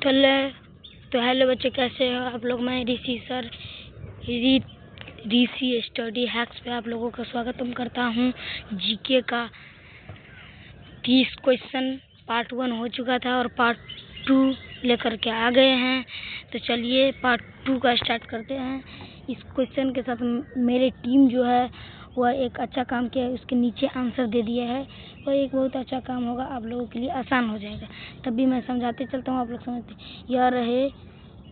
तो हेलो बच्चे, कैसे हो आप लोग। मैं ऋषि सर ऋषि स्टडी हैक्स पे आप लोगों का स्वागतम करता हूँ। जीके का 30 क्वेश्चन पार्ट 1 हो चुका था और पार्ट 2 लेकर के आ गए हैं। तो चलिए पार्ट 2 का स्टार्ट करते हैं। इस क्वेश्चन के साथ मेरी टीम जो है वह एक अच्छा काम किया है, उसके नीचे आंसर दे दिया है। और एक बहुत अच्छा काम होगा, आप लोगों के लिए आसान हो जाएगा। तब भी मैं समझाते चलता हूँ, आप लोग समझते। यह रहे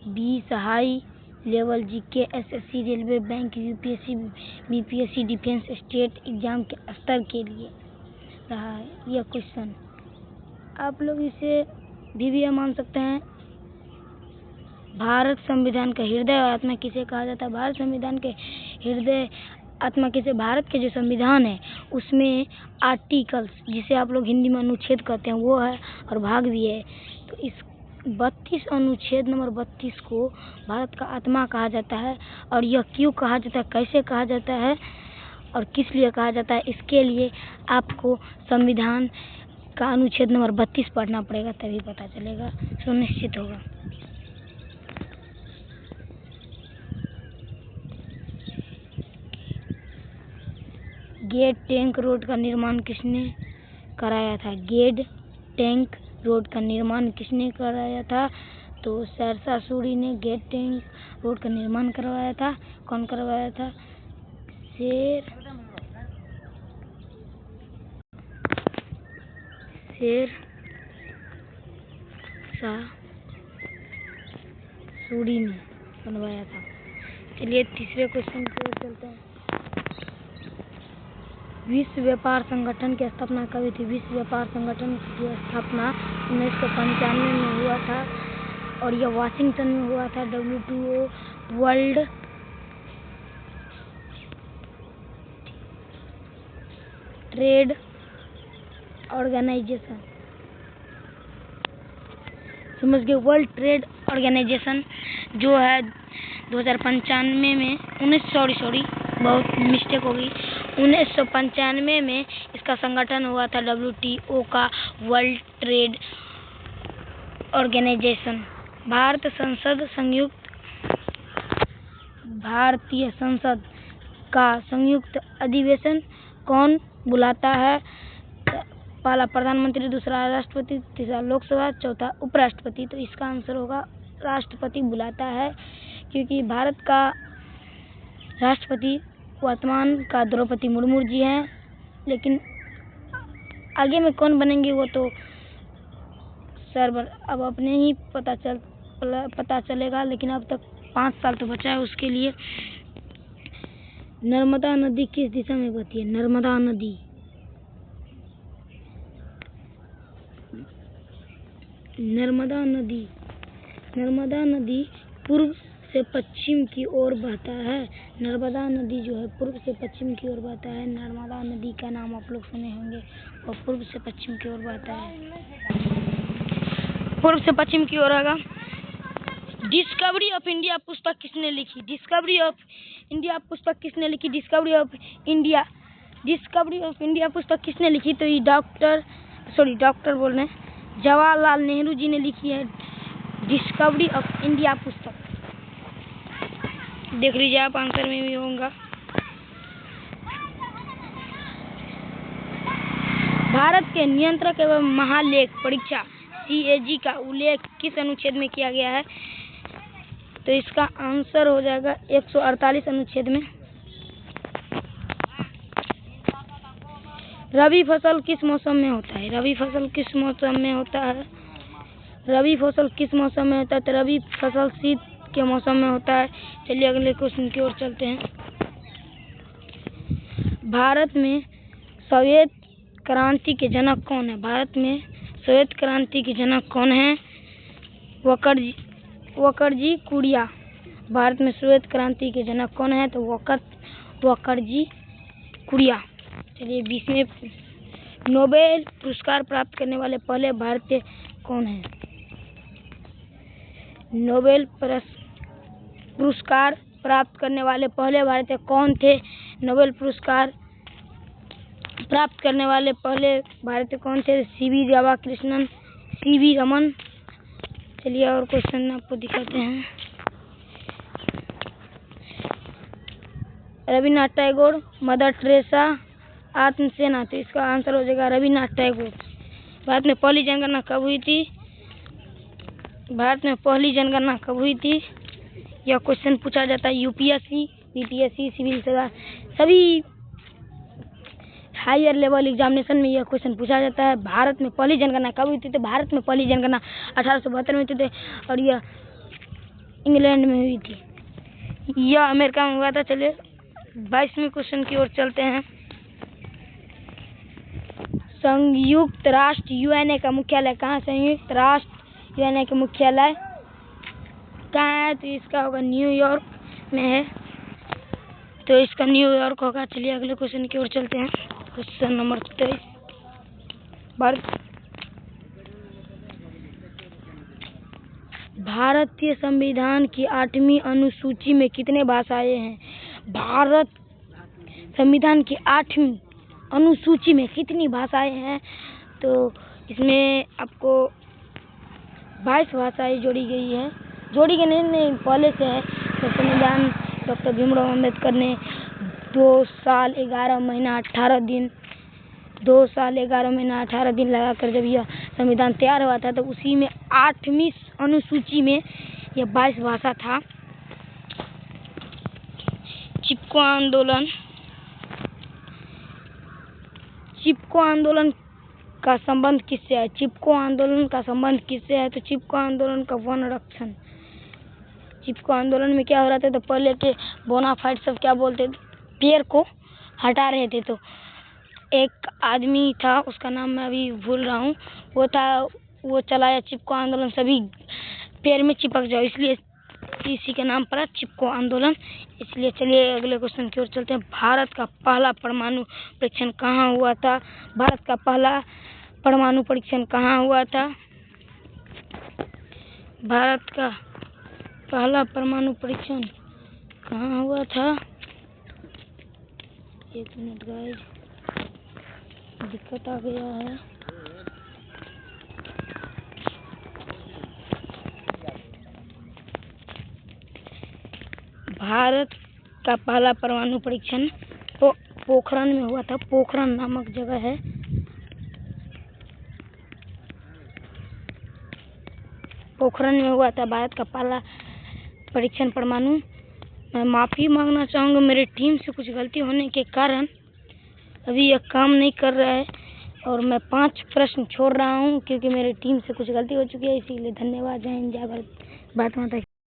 20 high level GK SSC, railway, bank, UPSC, BPSC, defence, state exam के स्तर के लिए रहा है यह क्वेश्चन। आप लोग इसे भी मान सकते हैं। भारत संविधान का हृदय और आत्मा किसे कहा जाता है? भारत संविधान के हृदय आत्मा किसे? भारत के जो संविधान है उसमें आर्टिकल्स, जिसे आप लोग हिंदी में अनुच्छेद कहते हैं, वो है और भाग भी है। तो इस 32 अनुच्छेद नंबर 32 को भारत का आत्मा कहा जाता है। और यह क्यों कहा जाता है, कैसे कहा जाता है और किस लिए कहा जाता है, इसके लिए आपको संविधान का अनुच्छेद नंबर 32 पढ़ना पड़ेगा, तभी पता चलेगा, सुनिश्चित होगा। गेट टैंक रोड का निर्माण किसने कराया था? गेट टैंक रोड का निर्माण किसने कराया था? तो शेरशाह सूरी ने गेट टैंक रोड का निर्माण करवाया था। कौन करवाया था? शेर शाह सूरी ने बनवाया था। चलिए तीसरे क्वेश्चन की ओर चलते हैं। विश्व व्यापार संगठन की स्थापना कब हुई थी? विश्व व्यापार संगठन की स्थापना 1995 में हुआ था और यह वाशिंगटन में हुआ था। WTO वर्ल्ड ट्रेड ऑर्गेनाइजेशन, समझ गए। वर्ल्ड ट्रेड ऑर्गेनाइजेशन जो है 2095 में 1995 बहुत मिस्टेक हो गई, 1995 में इसका संगठन हुआ था। WTO का वर्ल्ड ट्रेड ऑर्गेनाइजेशन। भारतीय संसद का संयुक्त अधिवेशन कौन बुलाता है? पहला प्रधानमंत्री, दूसरा राष्ट्रपति, तीसरा लोकसभा, चौथा उपराष्ट्रपति। तो इसका आंसर होगा राष्ट्रपति बुलाता है, क्योंकि भारत का राष्ट्रपति वर्तमान का द्रौपदी मुर्मू जी हैं। लेकिन आगे में कौन बनेंगे वो तो सर्वर अब अपने ही पता चलेगा। लेकिन अब तक 5 साल तो बचा है उसके लिए। नर्मदा नदी किस दिशा में बहती है? नर्मदा नदी पूर्व से पश्चिम की ओर बहता है। नर्मदा नदी जो है पूर्व से पश्चिम की ओर बहता है। नर्मदा नदी का नाम आप लोग सुने होंगे और पूर्व से पश्चिम की ओर बहता है। पूर्व से पश्चिम की ओर होगा। डिस्कवरी ऑफ इंडिया पुस्तक किसने लिखी? डिस्कवरी ऑफ इंडिया पुस्तक किसने लिखी? डिस्कवरी ऑफ इंडिया पुस्तक किसने लिखी? तो ये डॉक्टर बोल रहे हैं, जवाहरलाल नेहरू जी ने लिखी है डिस्कवरी ऑफ इंडिया पुस्तक। देख लीजिए आप, आंसर में भी होगा। भारत के नियंत्रक एवं महालेख परीक्षा CAG का उल्लेख किस अनुच्छेद में किया गया है? तो इसका आंसर हो जाएगा 148 अनुच्छेद में। रबी फसल किस मौसम में होता है? रबी फसल किस मौसम में होता है? तो रबी फसल शीत के मौसम में होता है। चलिए अगले क्वेश्चन की ओर चलते हैं। भारत में श्वेत क्रांति के जनक कौन है? भारत में श्वेत क्रांति के जनक कौन है? वकरजी कुरिया। भारत में श्वेत क्रांति के जनक कौन है? तो वकरजी कुरिया। चलिए 20वें नोबेल पुरस्कार प्राप्त करने वाले पहले भारतीय कौन है? नोबेल पुरस्कार प्राप्त करने वाले पहले भारतीय कौन थे? नोबेल पुरस्कार प्राप्त करने वाले पहले भारतीय कौन थे? CV राधाकृष्णन, CV रमन, चलिए और क्वेश्चन आपको दिखाते हैं। रविन्द्रनाथ टैगोर, मदर टेरेसा, आत्मसेना। तो इसका आंसर हो जाएगा रविन्द्रनाथ टैगोर। भारत में पहली जनगणना कब हुई थी? भारत में पहली जनगणना कब हुई थी? यह क्वेश्चन पूछा जाता है यूपीएससी, बीपीएससी, सिविल सेवा, सभी हायर लेवल एग्जामिनेशन में यह क्वेश्चन पूछा जाता है। भारत में पहली जनगणना कब हुई थी? तो भारत में पहली जनगणना 1872 में हुई थी और यह इंग्लैंड में हुई थी। यह अमेरिका में हुआ था। चलिए 22वें क्वेश्चन की ओर चलते हैं। संयुक्त राष्ट्र यूएनए का मुख्यालय कहाँ है? संयुक्त राष्ट्र यूएनए का मुख्यालय कहाँ है? तो इसका होगा न्यूयॉर्क में है। तो इसका न्यूयॉर्क होगा। चलिए अगले क्वेश्चन की ओर चलते हैं। Question number 23। भारतीय संविधान की 8वीं अनुसूची में कितने भाषाएं हैं? भारत संविधान की 8वीं अनुसूची में कितनी भाषाएं हैं? तो इसमें आपको 22 भाषाएं जोड़ी गई है। जोड़ी गई नहीं, पहले से है। तो संविधान डॉक्टर भीमराव अम्बेडकर ने 2 साल 11 महीना 18 दिन 2 साल 11 महीना 18 दिन लगाकर जब यह संविधान तैयार हुआ था, तो उसी में 8वीं अनुसूची में यह 22 भाषा था। चिपको आंदोलन का संबंध किससे है? चिपको आंदोलन का संबंध किससे है? तो चिपको आंदोलन का वन रक्षण। चिपको आंदोलन में क्या हो रहा था? तो पहले के बोनाफाइड सब क्या बोलते थे? पेड़ को हटा रहे थे। तो एक आदमी था, उसका नाम मैं अभी भूल रहा हूँ, वो चलाया चिपको आंदोलन, सभी पेड़ में चिपक जाओ, इसलिए इसी के नाम पर चिपको आंदोलन। इसलिए चलिए अगले क्वेश्चन की ओर चलते हैं। भारत का पहला परमाणु परीक्षण कहाँ हुआ था? भारत का पहला परमाणु परीक्षण कहाँ हुआ था? भारत का पहला परमाणु परीक्षण कहाँ हुआ था? एक मिनट गाइस, दिक्कत आ गया है। भारत का पहला परमाणु परीक्षण पोखरण में हुआ था। पोखरण नामक जगह है। पोखरण में हुआ था भारत का पहला परीक्षण परमाणु। मैं माफ़ी मांगना चाहूँगा, मेरे टीम से कुछ गलती होने के कारण अभी यह काम नहीं कर रहा है और मैं 5 प्रश्न छोड़ रहा हूँ क्योंकि मेरे टीम से कुछ गलती हो चुकी है। इसीलिए धन्यवाद। जय हिंद, जय भारत, भारत माता की।